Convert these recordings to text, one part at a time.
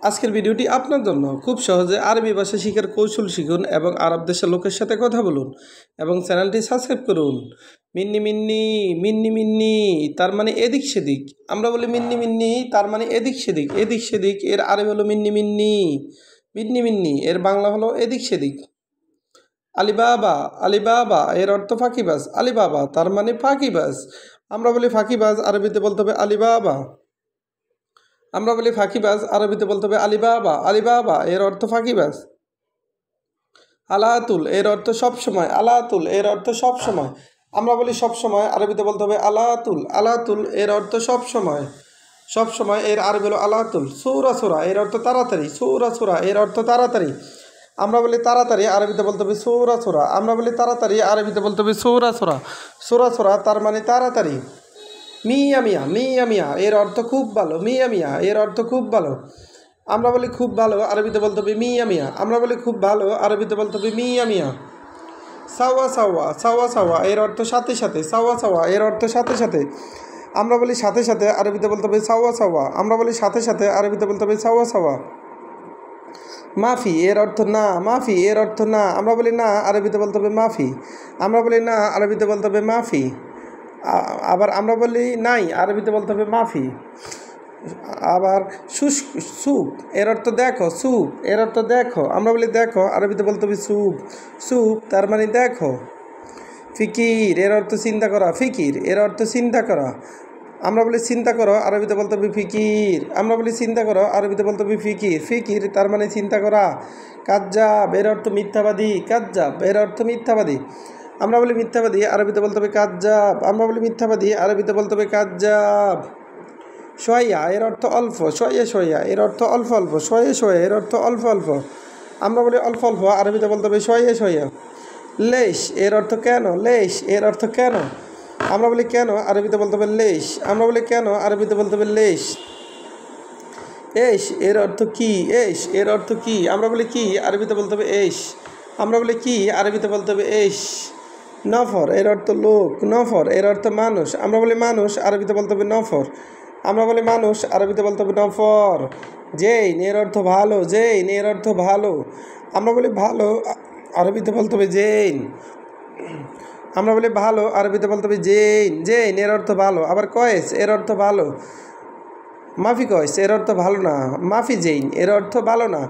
আজকের ভিডিওটি আপনার জন্য। খুব সহজে আরবি ভাষা শিখার কৌশল শিখুন এবং আরব দেশের লোকের সাথে কথা বলুন এবং চ্যানেলটি সাবস্ক্রাইব করুন। মিন্নি মিন্নি মিন্নি মিন্নি তার মানে এদিক সেদিক। আমরা বলি মিন্নি মিন্নি তার মানে এদিক সেদিক। এদিক সেদিক এর আরবি হলো মিন্নি মিন্নি। মিন্নি মিন্নি এর বাংলা হলো এদিক সেদিক। আলিবাবা আলিবাবা এর অর্থ ফাঁকিবাজ। আলিবাবা তার মানে ফাঁকিবাজ। আমরা বলি ফাঁকিবাজ, আরবিতে বলতে হবে আলিবাবা। আমরা বলি ফাঁকিবাজ, আরবিতে বলতে হবে আলিবাবা। আলিবাবা এর অর্থ ফাঁকিবাজ। আলাতুল এর অর্থ সবসময়। আলাতুল এর অর্থ সবসময়। আমরা বলি সবসময়, আরবিতে বলতে হবে আলাতুল। আলাতুল এর অর্থ সবসময়। সবসময় এর আরবি হলো আলাতুল। সৌরা সোরা এর অর্থ তাড়াতাড়ি। সৌরা সোরা এর অর্থ তাড়াতাড়ি। আমরা বলি তাড়াতাড়ি, আরবিতে বলতে হবে সৌরা সোরা। আমরা বলি তাড়াতাড়ি, আরবিতে বলতে হবে সৌরা সোরা। সৌরা সোরা তার মানে তাড়াতাড়ি। মিয়া মিয়া মিয়া মিয়া এর অর্থ খুব ভালো। মিয়া মিয়া এর অর্থ খুব ভালো। আমরা বলি খুব ভালো, আরবিতে বলতে হবে মিয়া মিয়া। আমরা বলি খুব ভালো, আরবিতে বলতে হবে মিয়া মিয়া। সাওয়া সাওয়া সাওয়া সাওয়া এর অর্থ সাথে সাথে। সাওয়া সাওয়া এর অর্থ সাথে সাথে। আমরা বলি সাথে সাথে, আরবিতে বলতে হবে সাওয়া সাওয়া। আমরা বলি সাথে সাথে, আরবিতে বলতে হবে সাওয়া সাওয়া। মাফি এর অর্থ না। মাফি এর অর্থ না। আমরা বলি না, আরবিতে বলতে হবে মাফি। আমরা বলি না, আরবিতে বলতে হবে মাফি। আবার আমরা বলি নাই, আরবিতে বলতে হবে মাফি। আবার সুপ এর অর্থ দেখো। সুপ এর অর্থ দেখো। আমরা বলি দেখো, আরবিতে বলতে হবে সুপ। সুপ তার মানে দেখো। ফিকির এর অর্থ চিন্তা করা। ফিকির এর অর্থ চিন্তা করা। আমরা বলি চিন্তা করো, আরবিতে বলতে হবে ফিকির। আমরা বলি চিন্তা করো, আরবিতে বলতে হবে ফিকির। ফিকির তার মানে চিন্তা করা। কাজ্জাব এর অর্থ মিথ্যাবাদী। কাজ্জাব এর অর্থ মিথ্যাবাদী। আমরা বলি মিথ্যাবাদী, আরবিতে বলতে হবে কাজ্জাব। আমরা বলি মিথ্যাবাদী, আরবিতে বলতে হবে কাজ্জাব। সোয়া এর অর্থ অল্প। সোয়া এর অর্থ অল্প অল্প। সোয়া এর অর্থ অল্প অল্প। আমরা বলি অল্প অল্প, আরবিতে বলতে হবে সোয়া। লেশ এর অর্থ কেন। লেশ এর অর্থ কেন। আমরা বলি কেন, আরবিতে বলতে হবে লেশ। আমরা বলি কেন, আরবিতে বলতে হবে লেশ। এশ এর অর্থ কি। এশ এর অর্থ কি। আমরা বলি কি, আরবিতে বলতে হবে এশ। আমরা বলি কি, আরবিতে বলতে হবে এশ। নফর এর অর্থ লোক। নফর এর অর্থ মানুষ। আমরা বলি মানুষ, আরবিতে বলতে হবে নফর। আমরা বলি মানুষ, আরবিতে বলতে হবে নফর। জেইন এর অর্থ ভালো। জেইন এর অর্থ ভালো। আমরা বলি ভালো, আরবিতে বলতে হবে জেইন। আমরা বলি ভালো, আরবিতে বলতে হবে জেইন। জেইন এর অর্থ ভালো। আবার কয়েস এর অর্থ ভালো। মাফি কয়েস এর অর্থ ভালো না। মাফি জেইন এর অর্থ ভালো না।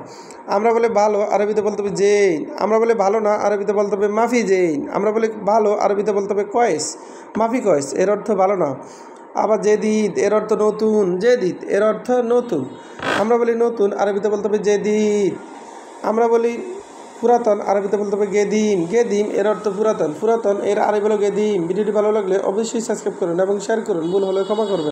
আমরা বলি ভালো, আরবিতে বলতে হবে জেইন। আমরা বলি ভালো না, আরবিতে বলতে হবে মাফি জেইন। আমরা বলি ভালো, আরবিতে বলতে হবে কয়েস। মাফি কয়েস এর অর্থ ভালো না। আবার জেদিদ এর অর্থ নতুন। জেদিদ এর অর্থ নতুন। আমরা বলি নতুন, আরবিতে বলতে হবে জেদিদ। আমরা বলি পুরাতন, আরবিতে বলতে হবে গেদিম। গেদিম এর অর্থ পুরাতন। পুরাতন এর আরবি হলো গেদিম। ভিডিওটি ভালো লাগলে অবশ্যই সাবস্ক্রাইব করুন এবং শেয়ার করুন। ভুল হলে ক্ষমা করবেন।